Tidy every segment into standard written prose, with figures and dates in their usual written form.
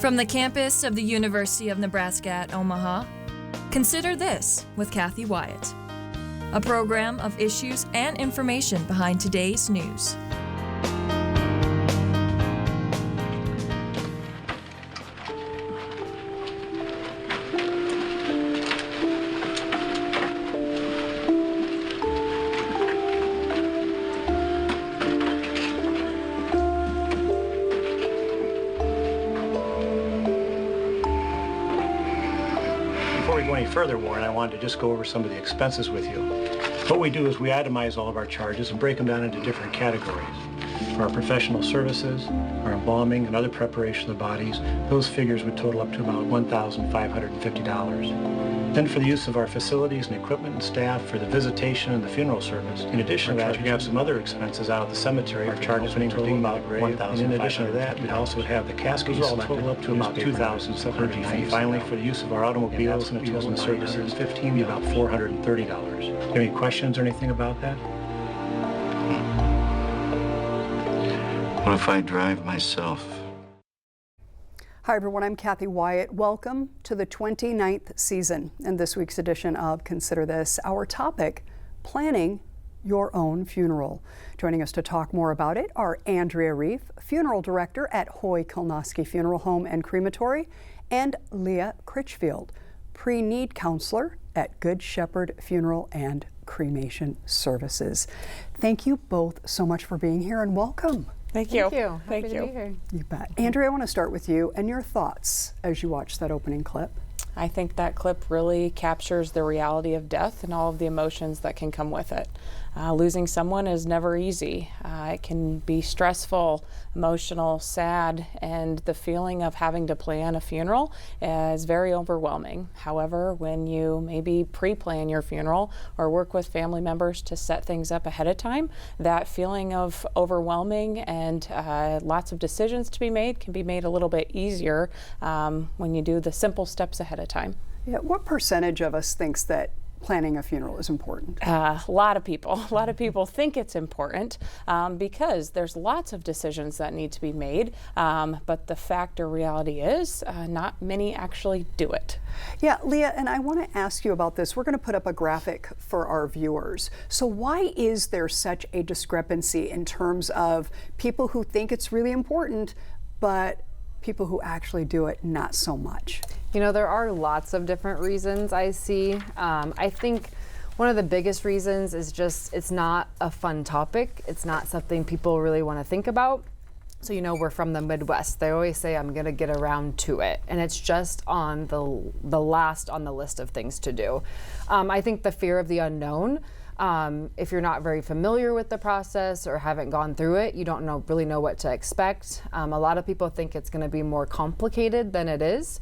From the campus of the University of Nebraska at Omaha, consider this with Kathy Wyatt, a program of issues and information behind today's news. Further, Warren, I wanted to just go over some of the expenses with you. What we do is we itemize all of our charges and break them down into different categories. For our professional services, our embalming, and other preparation of the bodies, those figures would total up to about $1,550. Then for the use of our facilities and equipment and staff for the visitation and the funeral service, in addition to that, we have some other expenses out at the cemetery. Our charges would total about $1,500. And in addition to that, we'd also have the caskets all total up to about $2,750. And finally, for the use of our automobiles and tools and services, $15 about $430. Any questions or anything about that? What if I drive myself? Hi everyone, I'm Kathy Wyatt. Welcome to the 29th season and this week's edition of Consider This. Our topic, planning your own funeral. Joining us to talk more about it are Andrea Reef, funeral director at Hoy Kilnosky Funeral Home and Crematory, and Leah Critchfield, pre-need counselor at Good Shepherd Funeral and Cremation Services. Thank you both so much for being here and welcome. Thank you. Thank you. You bet. Andrea, I want to start with you and your thoughts as you watch that opening clip. I think that clip really captures the reality of death and all of the emotions that can come with it. Losing someone is never easy. It can be stressful, emotional, sad, and the feeling of having to plan a funeral is very overwhelming. However, when you maybe pre-plan your funeral or work with family members to set things up ahead of time, that feeling of overwhelming and lots of decisions to be made can be made a little bit easier when you do the simple steps ahead of time. Yeah, what percentage of us thinks that planning a funeral is important? A lot of people think it's important because there's lots of decisions that need to be made, but the fact or reality is not many actually do it. Yeah, Leah, and I want to ask you about this. We're going to put up a graphic for our viewers. So why is there such a discrepancy in terms of people who think it's really important, but people who actually do it not so much? You know, there are lots of different reasons I see. I think one of the biggest reasons is just it's not a fun topic. It's not something people really want to think about. So, you know, we're from the Midwest. They always say, I'm going to get around to it. And it's just on the last on the list of things to do. I think the fear of the unknown. If you're not very familiar with the process or haven't gone through it, you don't really know what to expect. A lot of people think it's going to be more complicated than it is.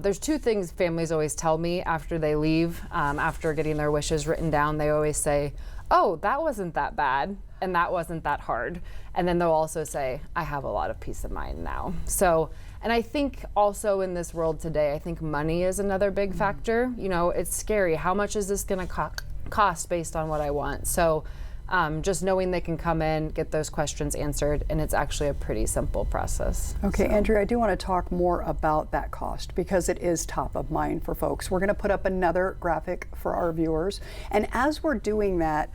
There's two things families always tell me after they leave, after getting their wishes written down. They always say, oh, that wasn't that bad and that wasn't that hard. And then they'll also say, I have a lot of peace of mind now. So, and I think also in this world today, I think money is another big factor. You know, it's scary. How much is this going to cost based on what I want? So just knowing they can come in, get those questions answered, and it's actually a pretty simple process. Okay, Andrea, I do want to talk more about that cost because it is top of mind for folks. We're going to put up another graphic for our viewers. And as we're doing that,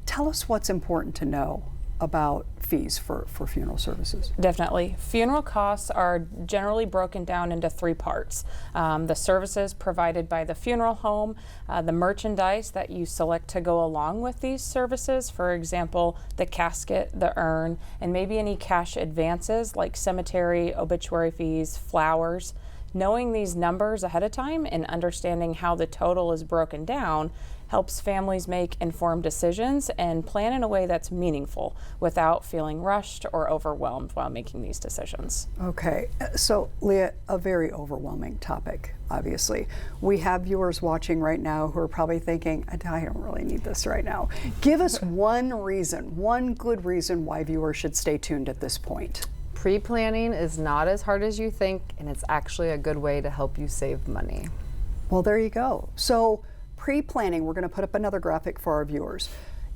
tell us what's important to know about fees for funeral services. Definitely. Funeral costs are generally broken down into three parts. The services provided by the funeral home, the merchandise that you select to go along with these services, for example, the casket, the urn, and maybe any cash advances like cemetery, obituary fees, flowers. Knowing these numbers ahead of time and understanding how the total is broken down helps families make informed decisions and plan in a way that's meaningful without feeling rushed or overwhelmed while making these decisions. Okay, so Leah, a very overwhelming topic, obviously. We have viewers watching right now who are probably thinking, I don't really need this right now. Give us one good reason why viewers should stay tuned at this point. Pre-planning is not as hard as you think, and it's actually a good way to help you save money. Well, there you go. So pre-planning, we're going to put up another graphic for our viewers.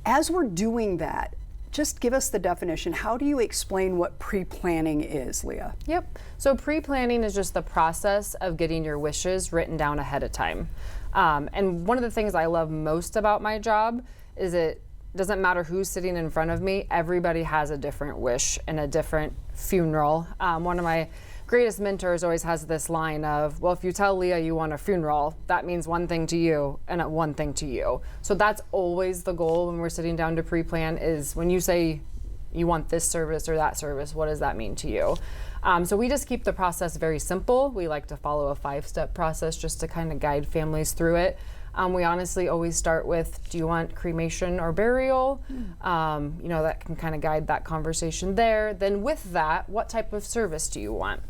As we're doing that, just give us the definition. How do you explain what pre-planning is, Leah? Yep. So pre-planning is just the process of getting your wishes written down ahead of time. And one of the things I love most about my job is it doesn't matter who's sitting in front of me. Everybody has a different wish and a different funeral. One of my greatest mentors always has this line of, well, if you tell Leah you want a funeral, that means one thing to you and one thing to you. So that's always the goal when we're sitting down to pre-plan, is when you say you want this service or that service, what does that mean to you? So we just keep the process very simple. We like to follow a 5-step process just to kind of guide families through it. We honestly always start with, do you want cremation or burial? That can kind of guide that conversation there. Then with that, what type of service do you want?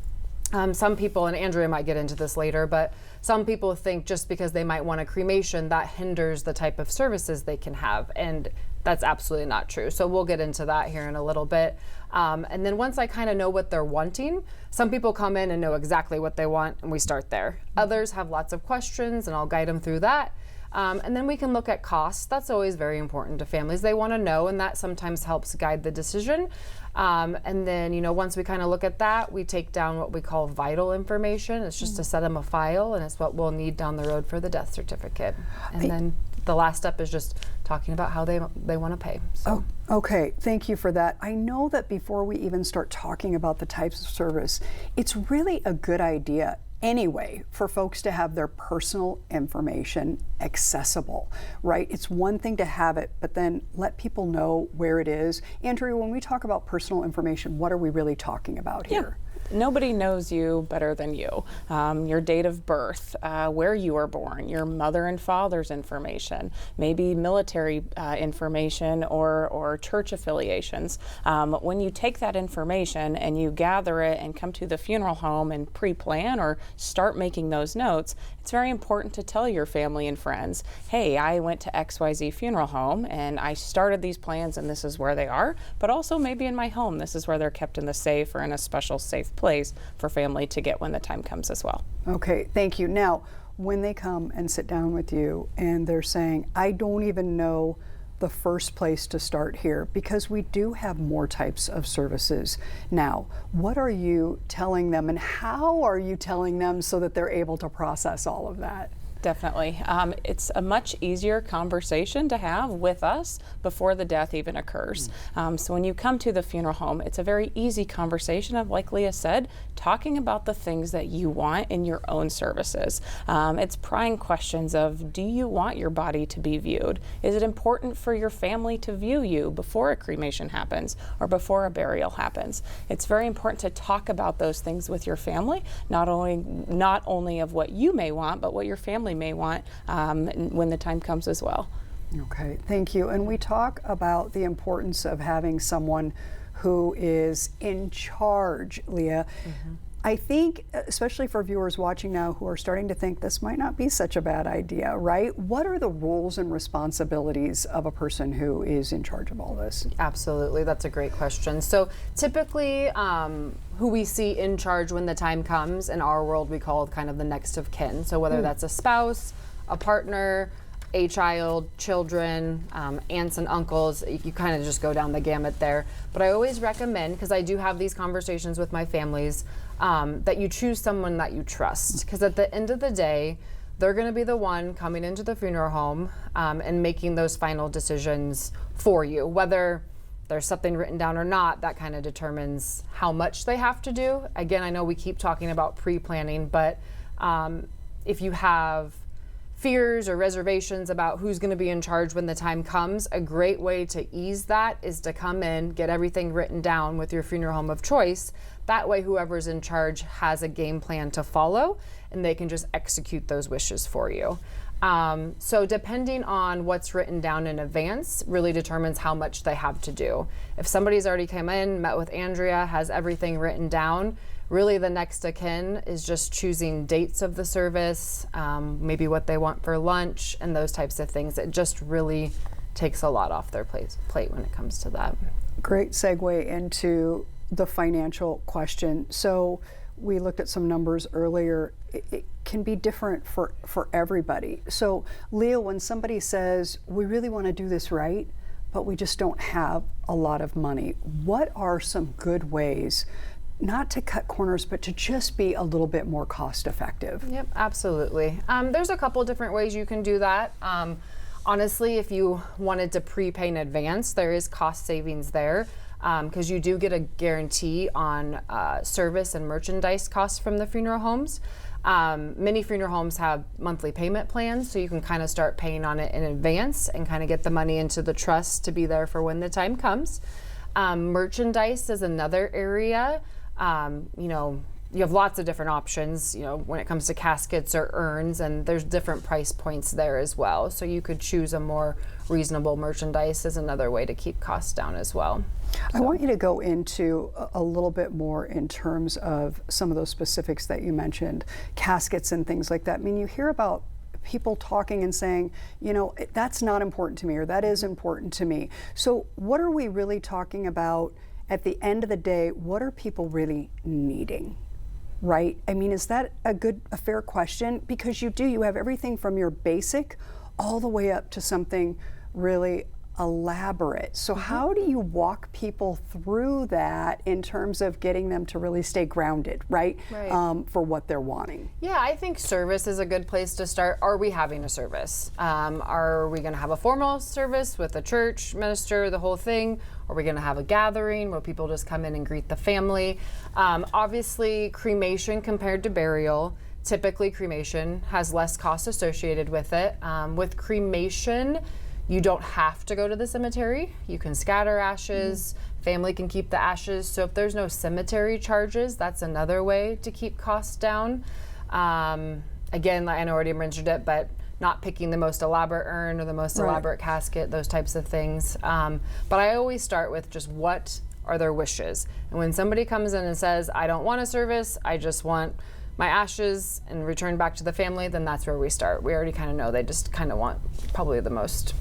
Some people, and Andrea might get into this later, but some people think just because they might want a cremation, that hinders the type of services they can have. And that's absolutely not true. So we'll get into that here in a little bit. And then once I kind of know what they're wanting, some people come in and know exactly what they want, and we start there. Others have lots of questions, and I'll guide them through that. And then we can look at costs. That's always very important to families. They want to know, and that sometimes helps guide the decision. And then, once we kind of look at that, we take down what we call vital information. It's just to set them a file, and it's what we'll need down the road for the death certificate. And then the last step is just talking about how they want to pay. So. Oh, okay, thank you for that. I know that before we even start talking about the types of service, it's really a good idea anyway for folks to have their personal information accessible, right? It's one thing to have it, but then let people know where it is. Andrea, when we talk about personal information, what are we really talking about here? Nobody knows you better than you. Your date of birth, where you were born, your mother and father's information, maybe military information or church affiliations. When you take that information and you gather it and come to the funeral home and pre-plan or start making those notes, it's very important to tell your family and friends, hey, I went to XYZ funeral home and I started these plans and this is where they are, but also maybe in my home, this is where they're kept in the safe or in a special safe place for family to get when the time comes as well. Okay, thank you. Now, when they come and sit down with you and they're saying, I don't even know the first place to start here, because we do have more types of services now, what are you telling them, and how are you telling them so that they're able to process all of that? Definitely. It's a much easier conversation to have with us before the death even occurs. So when you come to the funeral home, it's a very easy conversation of, like Leah said, talking about the things that you want in your own services. It's prying questions of, do you want your body to be viewed? Is it important for your family to view you before a cremation happens or before a burial happens? It's very important to talk about those things with your family, not only of what you may want, but what your family may want when the time comes as well. Okay, thank you. And we talk about the importance of having someone who is in charge, Leah. I think, especially for viewers watching now who are starting to think this might not be such a bad idea, right? What are the roles and responsibilities of a person who is in charge of all this? Absolutely, that's a great question. So typically, who we see in charge when the time comes, in our world we call kind of the next of kin. So whether that's a spouse, a partner, a child, children, aunts and uncles, you kind of just go down the gamut there. But I always recommend, because I do have these conversations with my families, that you choose someone that you trust. Because at the end of the day, they're going to be the one coming into the funeral home and making those final decisions for you. Whether there's something written down or not, that kind of determines how much they have to do. Again, I know we keep talking about pre-planning, but if you have fears or reservations about who's going to be in charge when the time comes, a great way to ease that is to come in, get everything written down with your funeral home of choice. That way, whoever's in charge has a game plan to follow, and they can just execute those wishes for you. So depending on what's written down in advance really determines how much they have to do. If somebody's already come in, met with Andrea, has everything written down, really the next of kin is just choosing dates of the service, maybe what they want for lunch, and those types of things. It just really takes a lot off their plate when it comes to that. Great segue into the financial question. So we looked at some numbers earlier. It can be different for everybody. So Leah, when somebody says, we really want to do this right, but we just don't have a lot of money. What are some good ways, not to cut corners, but to just be a little bit more cost effective? Yep, absolutely. There's a couple different ways you can do that. Honestly, if you wanted to prepay in advance, there is cost savings there, because you do get a guarantee on service and merchandise costs from the funeral homes. Many funeral homes have monthly payment plans, so you can kind of start paying on it in advance and kind of get the money into the trust to be there for when the time comes. Merchandise is another area. You have lots of different options, when it comes to caskets or urns, and there's different price points there as well. So you could choose a more reasonable merchandise as another way to keep costs down as well. I want you to go into a little bit more in terms of some of those specifics that you mentioned, caskets and things like that. I mean, you hear about people talking and saying, that's not important to me, or that is important to me. So what are we really talking about at the end of the day? What are people really needing? Right? I mean, is that a fair question? Because you have everything from your basic all the way up to something really elaborate. So how do you walk people through that in terms of getting them to really stay grounded, right? For what they're wanting? Yeah, I think service is a good place to start. Are we having a service? Are we going to have a formal service with a church minister, the whole thing? Are we going to have a gathering where people just come in and greet the family? Obviously, cremation compared to burial, typically cremation has less cost associated with it. With cremation, you don't have to go to the cemetery. You can scatter ashes. Family can keep the ashes. So if there's no cemetery charges, that's another way to keep costs down. Again, I already mentioned it, but not picking the most elaborate urn or the most elaborate casket, those types of things. But I always start with just what are their wishes. And when somebody comes in and says, I don't want a service, I just want my ashes and return back to the family, then that's where we start. We already kind of know they just kind of want probably the most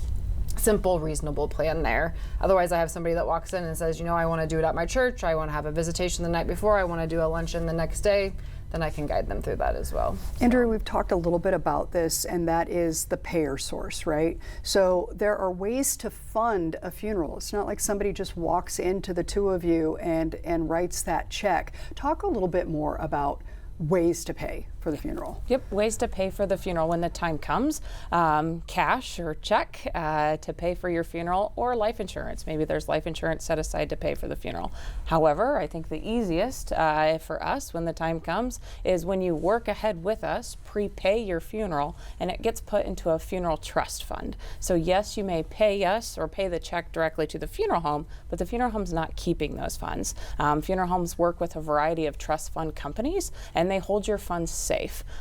simple, reasonable plan there. Otherwise, I have somebody that walks in and says, I want to do it at my church, I want to have a visitation the night before, I want to do a luncheon the next day, then I can guide them through that as well. Andrea, we've talked a little bit about this, and that is the payer source, right? So there are ways to fund a funeral. It's not like somebody just walks into the two of you and writes that check. Talk a little bit more about ways to pay for the funeral. Yep, ways to pay for the funeral when the time comes. Cash or check to pay for your funeral, or life insurance. Maybe there's life insurance set aside to pay for the funeral. However, I think the easiest for us when the time comes is when you work ahead with us, prepay your funeral, and it gets put into a funeral trust fund. So yes, you may pay us or pay the check directly to the funeral home, but the funeral home's not keeping those funds. Funeral homes work with a variety of trust fund companies, and they hold your funds safe.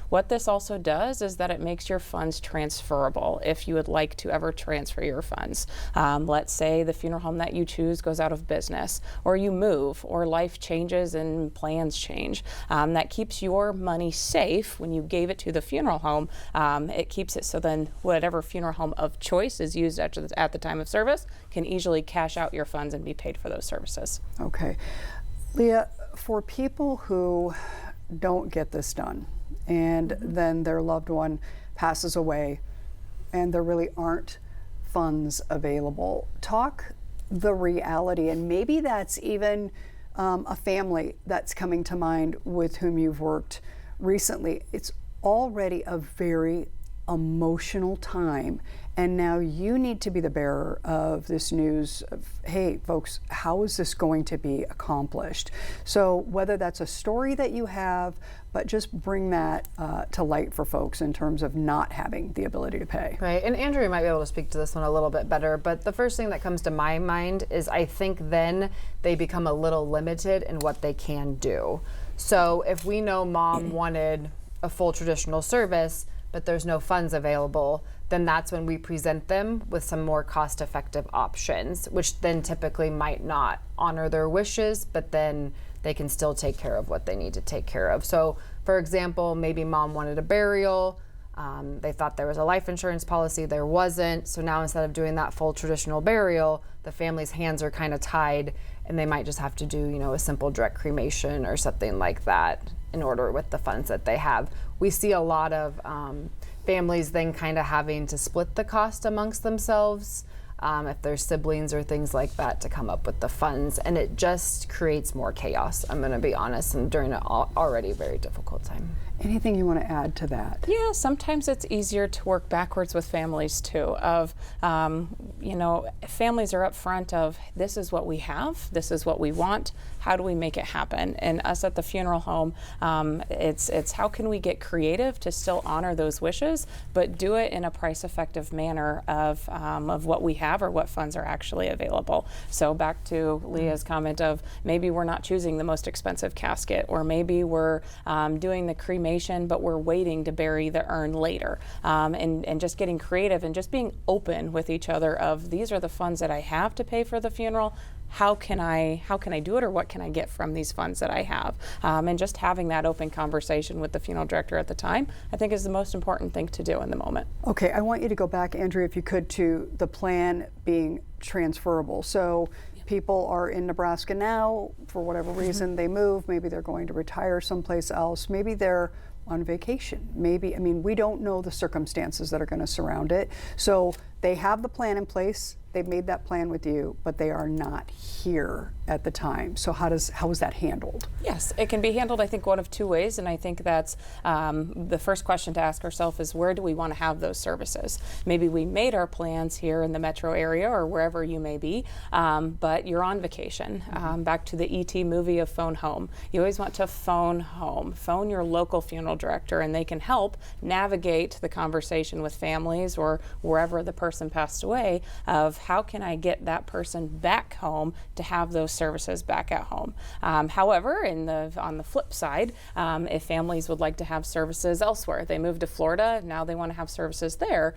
What this also does is that it makes your funds transferable if you would like to ever transfer your funds. Let's say the funeral home that you choose goes out of business, or you move, or life changes and plans change. That keeps your money safe when you gave it to the funeral home. It keeps it so then whatever funeral home of choice is used at the time of service can easily cash out your funds and be paid for those services. Okay. Leah, for people who don't get this done, and then their loved one passes away and there really aren't funds available, talk the reality, and maybe that's even a family that's coming to mind with whom you've worked recently. It's already a very emotional time, and now you need to be the bearer of this news of, hey folks, how is this going to be accomplished? So whether that's a story that you have, but just bring that to light for folks in terms of not having the ability to pay. Right, and Andrea might be able to speak to this one a little bit better, but the first thing that comes to my mind is I think then they become a little limited in what they can do. So if we know mom wanted a full traditional service, but there's no funds available, then that's when we present them with some more cost-effective options, which then typically might not honor their wishes, but then they can still take care of what they need to take care of. So, for example, maybe mom wanted a burial. They thought there was a life insurance policy, there wasn't. So now instead of doing that full traditional burial, the family's hands are kind of tied, and they might just have to do, a simple direct cremation or something like that in order with the funds that they have. We see a lot of families then kind of having to split the cost amongst themselves. if there's siblings or things like that, to come up with the funds, and it just creates more chaos, I'm going to be honest, and during an already very difficult time. Anything you want to add to that? Yeah, sometimes it's easier to work backwards with families too. Families are up front of, this is what we have, this is what we want, how do we make it happen? And us at the funeral home, it's how can we get creative to still honor those wishes, but do it in a price-effective manner of what we have or what funds are actually available. So back to Leah's comment of, maybe we're not choosing the most expensive casket, or maybe we're doing the cremation, but we're waiting to bury the urn later, and just getting creative and just being open with each other of, these are the funds that I have to pay for the funeral. How can I do it, or what can I get from these funds that I have? And just having that open conversation with the funeral director at the time, I think, is the most important thing to do in the moment. Okay, I want you to go back, Andrea, if you could, to the plan being transferable. So people are in Nebraska now, for whatever reason they move, maybe they're going to retire someplace else, maybe they're on vacation, we don't know the circumstances that are going to surround it. So they have the plan in place, they've made that plan with you, but they are not here at the time. So how is that handled? Yes, it can be handled, I think, one of two ways, and I think that's the first question to ask ourselves is, where do we want to have those services? Maybe we made our plans here in the metro area or wherever you may be, but you're on vacation. Back to the E.T. movie of Phone Home. You always want to phone home. Phone your local funeral director, and they can help navigate the conversation with families or wherever the person passed away of, how can I get that person back home to have those services back at home? However, on the flip side, if families would like to have services elsewhere, they moved to Florida, now they want to have services there,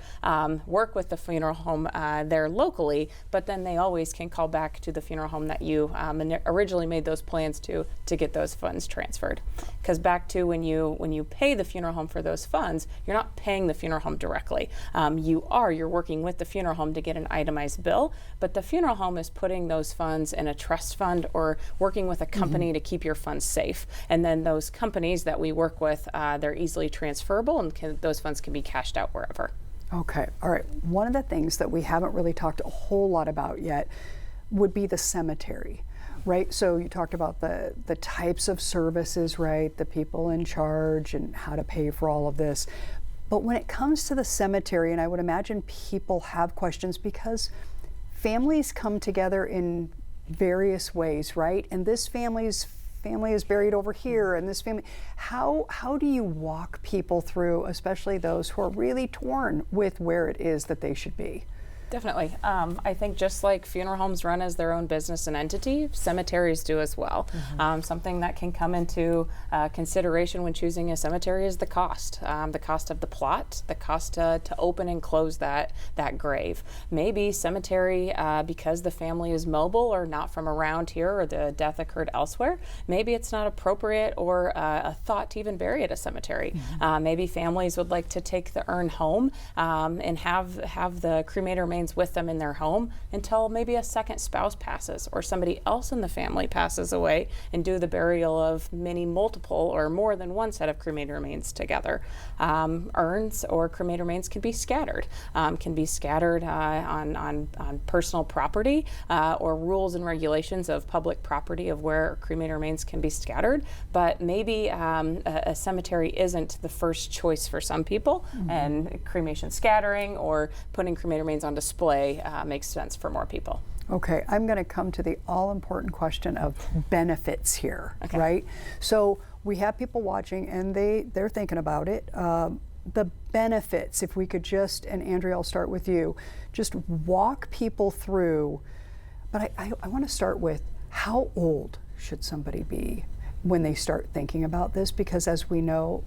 work with the funeral home there locally, but then they always can call back to the funeral home that you originally made those plans to get those funds transferred. Because back to when you pay the funeral home for those funds, you're not paying the funeral home directly. You're working with the funeral home to get an itemized bill, but the funeral home is putting those funds in a trust fund or working with a company to keep your funds safe. And then those companies that we work with, they're easily transferable, and those funds can be cashed out wherever. Okay, all right. One of the things that we haven't really talked a whole lot about yet would be the cemetery, right? So you talked about the types of services, right? The people in charge and how to pay for all of this. But when it comes to the cemetery, and I would imagine people have questions because families come together in various ways, right? And this family is buried over here, and this family. How do you walk people through, especially those who are really torn with where it is that they should be? Definitely. I think just like funeral homes run as their own business and entity, cemeteries do as well. Something that can come into consideration when choosing a cemetery is the cost of the plot, the cost to open and close that grave. Maybe cemetery, because the family is mobile or not from around here or the death occurred elsewhere, maybe it's not appropriate or a thought to even bury at a cemetery. Maybe families would like to take the urn home and have the cremator remains with them in their home until maybe a second spouse passes or somebody else in the family passes away, and do the burial of multiple or more than one set of cremated remains together. Urns or cremated remains can be scattered on personal property or rules and regulations of public property of where cremated remains can be scattered. But maybe a cemetery isn't the first choice for some people, and cremation scattering or putting cremated remains on display makes sense for more people. Okay, I'm going to come to the all-important question of benefits here, Okay. right? So we have people watching, and they're thinking about it. The benefits, if we could just, and Andrea, I'll start with you, just walk people through. But I want to start with, how old should somebody be when they start thinking about this? Because as we know,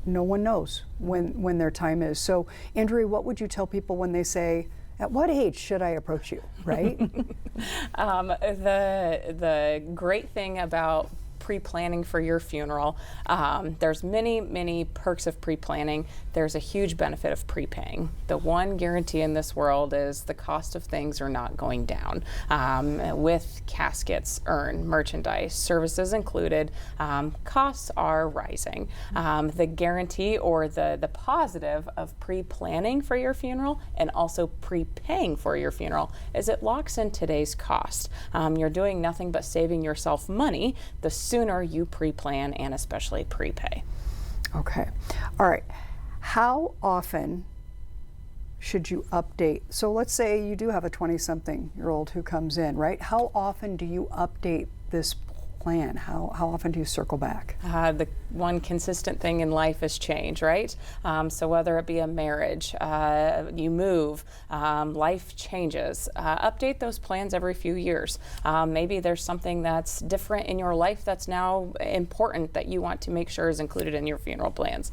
no one knows when their time is. So Andrea, what would you tell people when they say, at what age should I approach you, right? The great thing about pre-planning for your funeral. There's many perks of pre-planning. There's a huge benefit of prepaying. The one guarantee in this world is the cost of things are not going down. With caskets, urn, merchandise, services included, costs are rising. The guarantee or the positive of pre-planning for your funeral and also prepaying for your funeral is it locks in today's cost. You're doing nothing but saving yourself money the sooner you pre-plan and especially prepay. Okay. All right. How often should you update? So let's say you do have a 20-something-year-old who comes in, right? How often do you update this plan? How often do you circle back? The one consistent thing in life is change, right? So whether it be a marriage, you move, life changes. Update those plans every few years. Maybe there's something that's different in your life that's now important that you want to make sure is included in your funeral plans.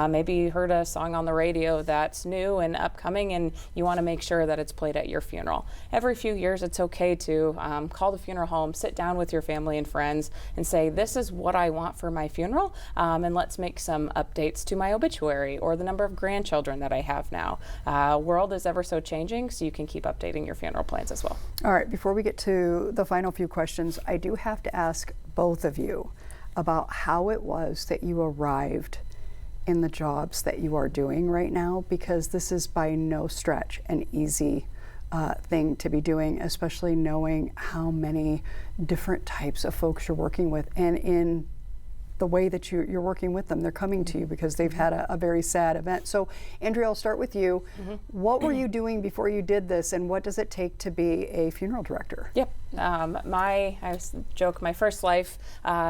Maybe you heard a song on the radio that's new and upcoming and you want to make sure that it's played at your funeral. Every few years it's okay to call the funeral home, sit down with your family and friends and say, this is what I want for my funeral, and let's make some updates to my obituary or the number of grandchildren that I have now. World is ever so changing, so you can keep updating your funeral plans as well. All right, before we get to the final few questions, I do have to ask both of you about how it was that you arrived in the jobs that you are doing right now, because this is by no stretch an easy thing to be doing, especially knowing how many different types of folks you're working with, and in the way that you're working with them. They're coming to you because they've had a very sad event. So Andrea, I'll start with you. What were you doing before you did this, and what does it take to be a funeral director? Yep. I joke, my first life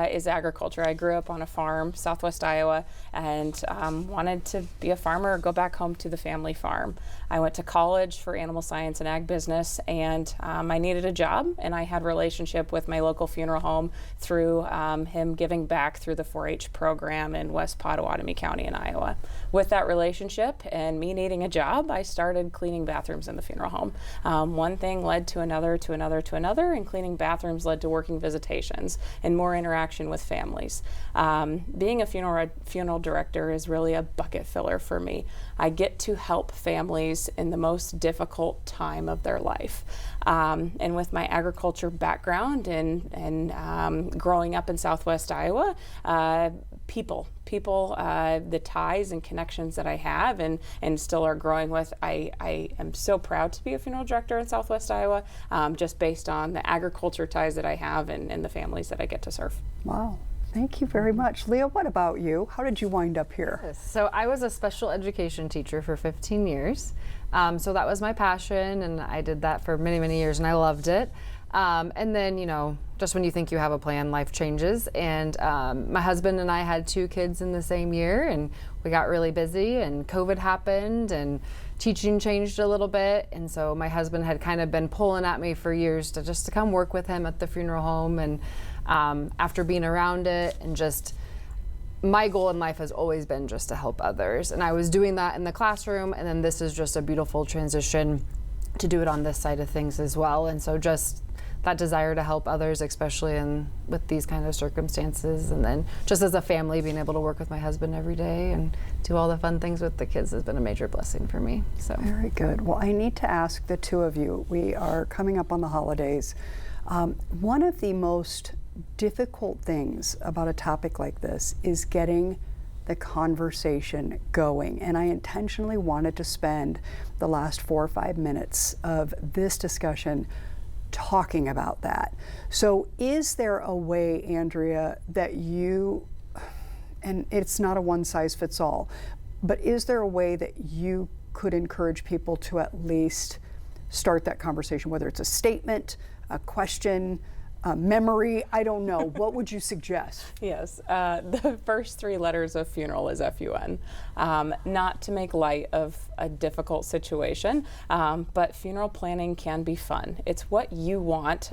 is agriculture. I grew up on a farm, Southwest Iowa, and wanted to be a farmer or go back home to the family farm. I went to college for animal science and ag business, and I needed a job, and I had a relationship with my local funeral home through him giving back through the 4-H program in West Pottawatomie County in Iowa. With that relationship and me needing a job, I started cleaning bathrooms in the funeral home. One thing led to another, and cleaning bathrooms led to working visitations and more interaction with families. Being a funeral director is really a bucket filler for me. I get to help families in the most difficult time of their life. And with my agriculture background and growing up in Southwest Iowa, people, the ties and connections that I have and still are growing with. I am so proud to be a funeral director in Southwest Iowa, just based on the agriculture ties that I have and the families that I get to serve. Wow. Thank you very much. Leah, what about you? How did you wind up here? So I was a special education teacher for 15 years. So that was my passion, and I did that for many, many years, and I loved it. And then, just when you think you have a plan, life changes. And my husband and I had 2 kids in the same year, and we got really busy, and COVID happened, and teaching changed a little bit. And so my husband had kind of been pulling at me for years to come work with him at the funeral home. And after being around it, and just my goal in life has always been just to help others. And I was doing that in the classroom, and then this is just a beautiful transition to do it on this side of things as well. And so just that desire to help others, especially with these kind of circumstances, and then just as a family, being able to work with my husband every day and do all the fun things with the kids has been a major blessing for me. So very good. Well, I need to ask the two of you, we are coming up on the holidays. One of the most difficult things about a topic like this is getting the conversation going, and I intentionally wanted to spend the last 4 or 5 minutes of this discussion talking about that. So is there a way, Andrea, that you, and it's not a one size fits all, but is there a way that you could encourage people to at least start that conversation, whether it's a statement, a question, memory, I don't know. What would you suggest? Yes, the first 3 letters of funeral is FUN. Not to make light of a difficult situation, but funeral planning can be fun. It's what you want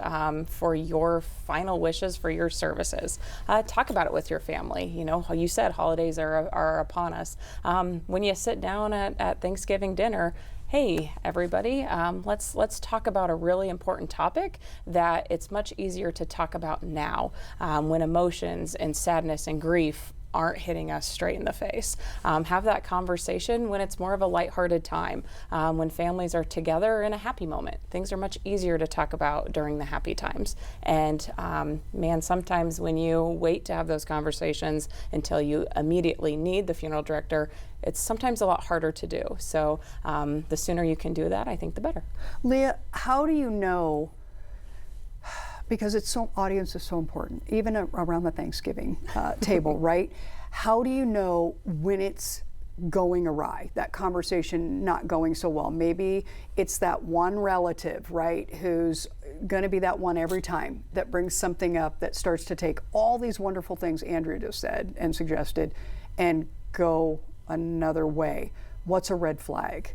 for your final wishes for your services. Talk about it with your family. You said holidays are upon us. When you sit down at Thanksgiving dinner, hey everybody, let's talk about a really important topic that it's much easier to talk about now when emotions and sadness and grief aren't hitting us straight in the face. Have that conversation when it's more of a lighthearted time, when families are together in a happy moment. Things are much easier to talk about during the happy times. And man, sometimes when you wait to have those conversations until you immediately need the funeral director, it's sometimes a lot harder to do. So the sooner you can do that, I think the better. Leah, how do you know, because audience is so important, even around the Thanksgiving table, right? How do you know when it's going awry, that conversation not going so well? Maybe it's that one relative, right, who's going to be that one every time that brings something up that starts to take all these wonderful things Andrea just said and suggested and go another way. What's a red flag?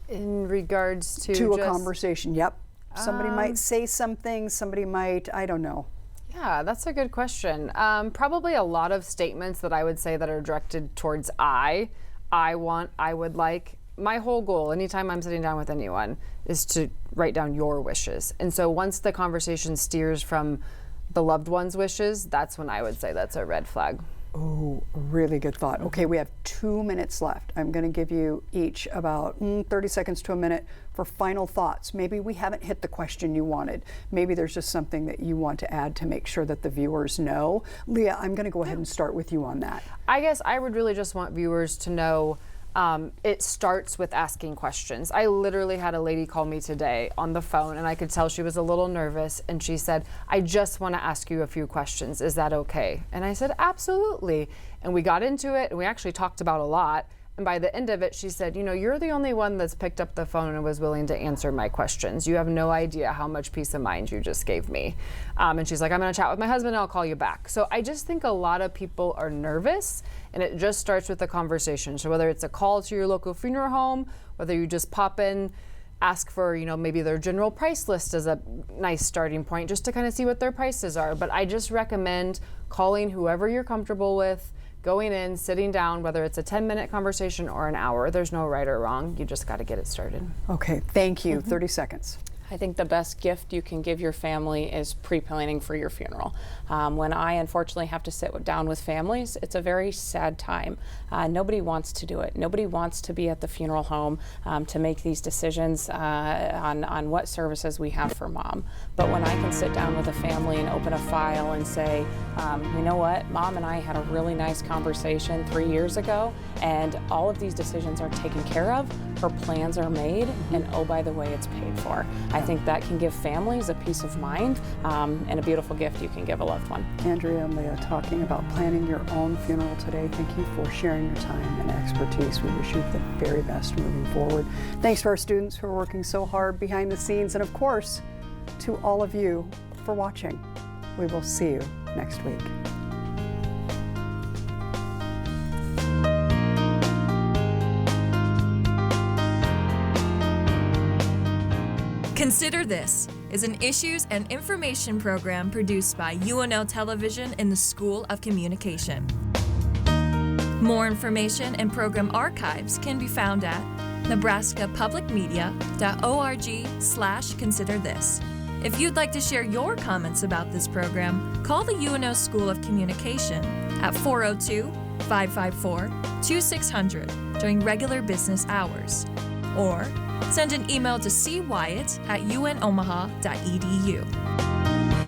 In regards to a conversation, yep. Somebody might say something, somebody might, I don't know. Yeah, that's a good question. Probably a lot of statements that I would say that are directed towards I want, I would like. My whole goal, anytime I'm sitting down with anyone, is to write down your wishes. And so once the conversation steers from the loved one's wishes, that's when I would say that's a red flag. Oh, really good thought. Okay, we have 2 minutes left. I'm going to give you each about 30 seconds to a minute for final thoughts. Maybe we haven't hit the question you wanted. Maybe there's just something that you want to add to make sure that the viewers know. Leah, I'm going to go ahead and start with you on that. I guess I would really just want viewers to know it starts with asking questions. I literally had a lady call me today on the phone, and I could tell she was a little nervous, and she said, I just want to ask you a few questions. Is that okay? And I said, absolutely. And we got into it, and we actually talked about a lot. And by the end of it, she said, you know, you're the only one that's picked up the phone and was willing to answer my questions. You have no idea how much peace of mind you just gave me. And she's like, I'm going to chat with my husband and I'll call you back. So I just think a lot of people are nervous, and it just starts with a conversation. So whether it's a call to your local funeral home, whether you just pop in, ask for, you know, maybe their general price list as a nice starting point just to kind of see what their prices are. But I just recommend calling whoever you're comfortable with, going in, sitting down, whether it's a 10-minute conversation or an hour. There's no right or wrong. You just got to get it started. Okay, thank you. 30 seconds. I think the best gift you can give your family is pre-planning for your funeral. When I unfortunately have to sit down with families, it's a very sad time. Nobody wants to do it. Nobody wants to be at the funeral home to make these decisions on what services we have for mom. But when I can sit down with a family and open a file and say, you know what, mom and I had a really nice conversation 3 years ago, and all of these decisions are taken care of, her plans are made, and oh, by the way, it's paid for. I think that can give families a peace of mind and a beautiful gift you can give a loved one. Andrea and Leah talking about planning your own funeral today. Thank you for sharing your time and expertise. We wish you the very best moving forward. Thanks to our students who are working so hard behind the scenes, and of course, to all of you for watching. We will see you next week. Consider This is an issues and information program produced by UNO Television in the School of Communication. More information and program archives can be found at nebraskapublicmedia.org/considerthis. If you'd like to share your comments about this program, call the UNO School of Communication at 402-554-2600 during regular business hours, or send an email to cwyatt@unomaha.edu.